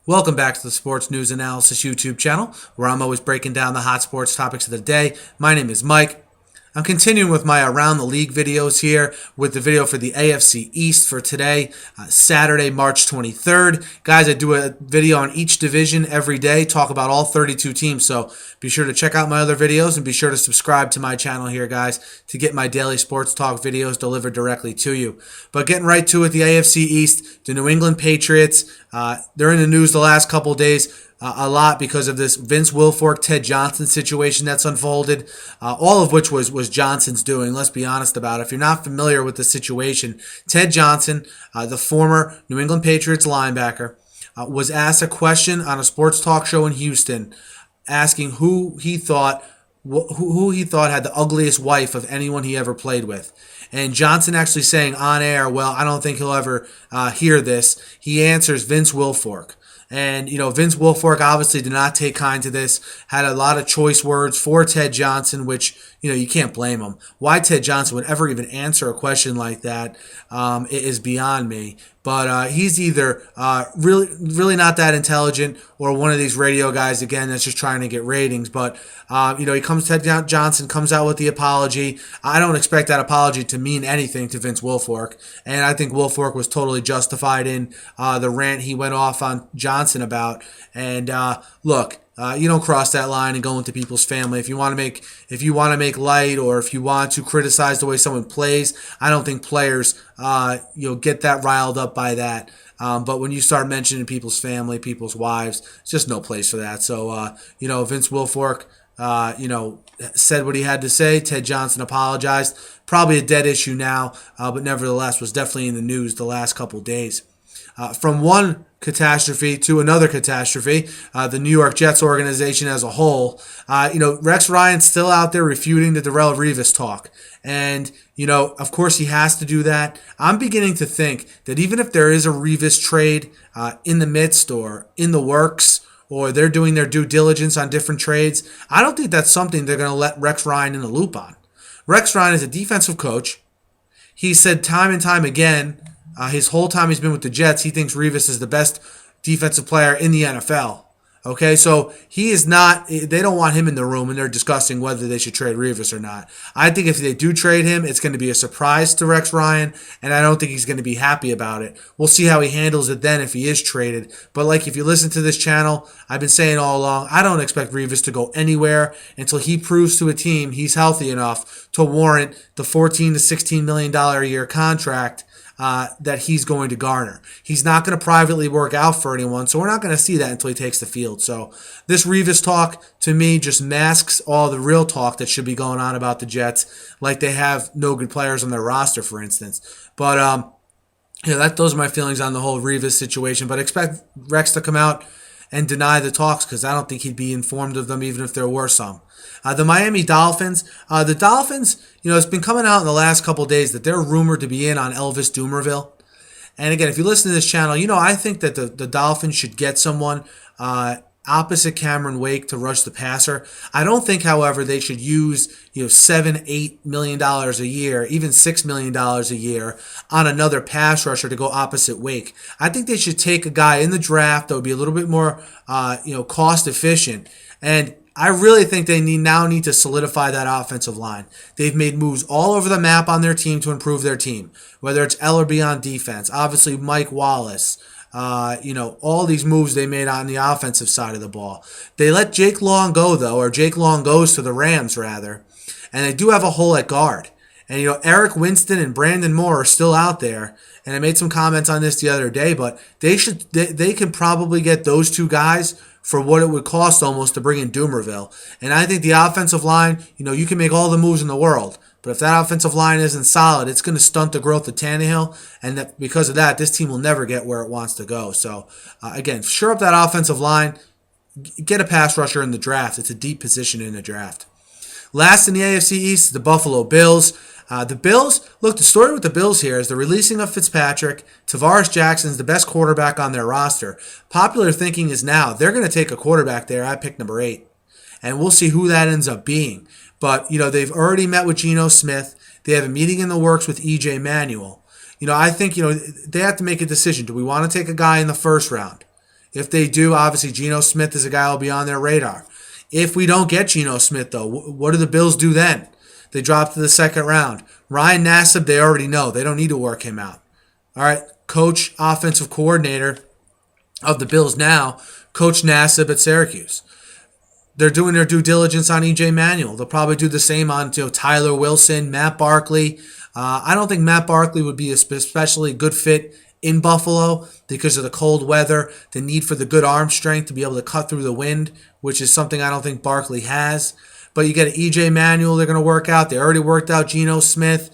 Welcome back to the Sports News Analysis YouTube channel, where I'm always breaking down the hot sports topics of the day. My name is Mike. I'm continuing with my Around the League videos here with the video for the AFC East for today, Saturday, March 23rd. Guys, I do a video on each division every day, talk about all 32 teams, so be sure to check out my other videos and be sure to subscribe to my channel here, guys, to get my daily sports talk videos delivered directly to you. But getting right to it, the AFC East, the New England Patriots, they're in the news the last couple of days. A lot because of this Vince Wilfork, Ted Johnson situation that's unfolded, all of which was Johnson's doing. Let's be honest about it. If you're not familiar with the situation, Ted Johnson, the former New England Patriots linebacker, was asked a question on a sports talk show in Houston, asking who he thought had the ugliest wife of anyone he ever played with. And Johnson actually saying on air, well, I don't think he'll ever hear this. He answers Vince Wilfork. And, Vince Wilfork obviously did not take kind to this, had a lot of choice words for Ted Johnson, which, you can't blame him. Why Ted Johnson would ever even answer a question like that is beyond me. But he's either really not that intelligent or one of these radio guys, again, that's just trying to get ratings. But, Ted Johnson comes out with the apology. I don't expect that apology to mean anything to Vince Wilfork. And I think Wilfork was totally justified in the rant he went off on Johnson about. And look, you don't cross that line and go into people's family. If you want to make light, or if you want to criticize the way someone plays, I don't think players get that riled up by that. But when you start mentioning people's family, people's wives, it's just no place for that. So Vince Wilfork said what he had to say. Ted Johnson apologized. Probably a dead issue now, but nevertheless was definitely in the news the last couple of days. From one catastrophe to another catastrophe, the New York Jets organization as a whole, Rex Ryan's still out there refuting the Darrelle Revis talk. And, of course he has to do that. I'm beginning to think that even if there is a Revis trade in the midst or in the works, or they're doing their due diligence on different trades, I don't think that's something they're going to let Rex Ryan in the loop on. Rex Ryan is a defensive coach. He said time and time again, his whole time he's been with the Jets, he thinks Revis is the best defensive player in the NFL. Okay, so he is not, they don't want him in the room and they're discussing whether they should trade Revis or not. I think if they do trade him, it's going to be a surprise to Rex Ryan, and I don't think he's going to be happy about it. We'll see how he handles it then if he is traded. But if you listen to this channel, I've been saying all along, I don't expect Revis to go anywhere until he proves to a team he's healthy enough to warrant the $14 to $16 million a year contract that he's going to garner. He's not going to privately work out for anyone, so we're not going to see that until he takes the field. So this Revis talk, to me, just masks all the real talk that should be going on about the Jets, like they have no good players on their roster, for instance. But, those are my feelings on the whole Revis situation. But expect Rex to come out and deny the talks, because I don't think he'd be informed of them even if there were some. The Miami Dolphins, it's been coming out in the last couple of days that they're rumored to be in on Elvis Dumervil. And again, if you listen to this channel, I think that the Dolphins should get someone opposite Cameron Wake to rush the passer. I don't think, however, they should use $7-8 million a year, even $6 million a year on another pass rusher to go opposite Wake. I think they should take a guy in the draft that would be a little bit more cost efficient. And I really think they now need to solidify that offensive line. They've made moves all over the map on their team to improve their team, whether it's L or B on defense. Obviously, Mike Wallace, all these moves they made on the offensive side of the ball. They let Jake Long go, though, or Jake Long goes to the Rams, rather, and they do have a hole at guard. And, Eric Winston and Brandon Moore are still out there, and I made some comments on this the other day, but they can probably get those two guys for what it would cost almost to bring in Dumervil. And I think the offensive line, you can make all the moves in the world, but if that offensive line isn't solid, it's going to stunt the growth of Tannehill, and because of that, this team will never get where it wants to go. So, again, shore up that offensive line, get a pass rusher in the draft. It's a deep position in the draft. Last in the AFC East, the Buffalo Bills. The Bills, look, the story with the Bills here is the releasing of Fitzpatrick. Tavares Jackson's the best quarterback on their roster. Popular thinking is now they're going to take a quarterback there at pick number 8. And we'll see who that ends up being. But, they've already met with Geno Smith. They have a meeting in the works with E.J. Manuel. I think, they have to make a decision. Do we want to take a guy in the first round? If they do, obviously Geno Smith is a guy who will be on their radar. If we don't get Geno Smith, though, what do the Bills do then? They drop to the second round. Ryan Nassib, they already know. They don't need to work him out. All right, coach, offensive coordinator of the Bills now, Coach Nassib at Syracuse. They're doing their due diligence on E.J. Manuel. They'll probably do the same on Tyler Wilson, Matt Barkley. I don't think Matt Barkley would be a especially good fit in Buffalo because of the cold weather, the need for the good arm strength to be able to cut through the wind, which is something I don't think Barkley has. But you get E.J. Manuel they're going to work out. They already worked out Geno Smith.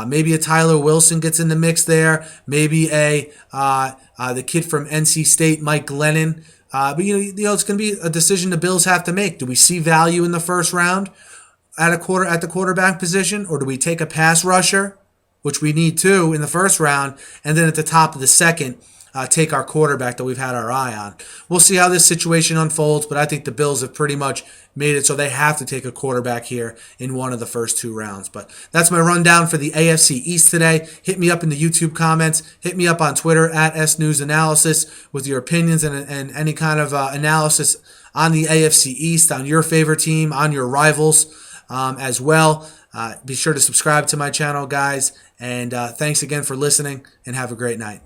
Maybe a Tyler Wilson gets in the mix there. Maybe the kid from NC State, Mike Glennon. But it's going to be a decision the Bills have to make. Do we see value in the first round at the quarterback position, or do we take a pass rusher, which we need to in the first round, and then at the top of the second, take our quarterback that we've had our eye on? We'll see how this situation unfolds, but I think the Bills have pretty much made it so they have to take a quarterback here in one of the first two rounds. But that's my rundown for the AFC East today. Hit me up in the YouTube comments. Hit me up on Twitter at SNewsAnalysis with your opinions and any kind of analysis on the AFC East, on your favorite team, on your rivals as well. Be sure to subscribe to my channel, guys. And thanks again for listening, and have a great night.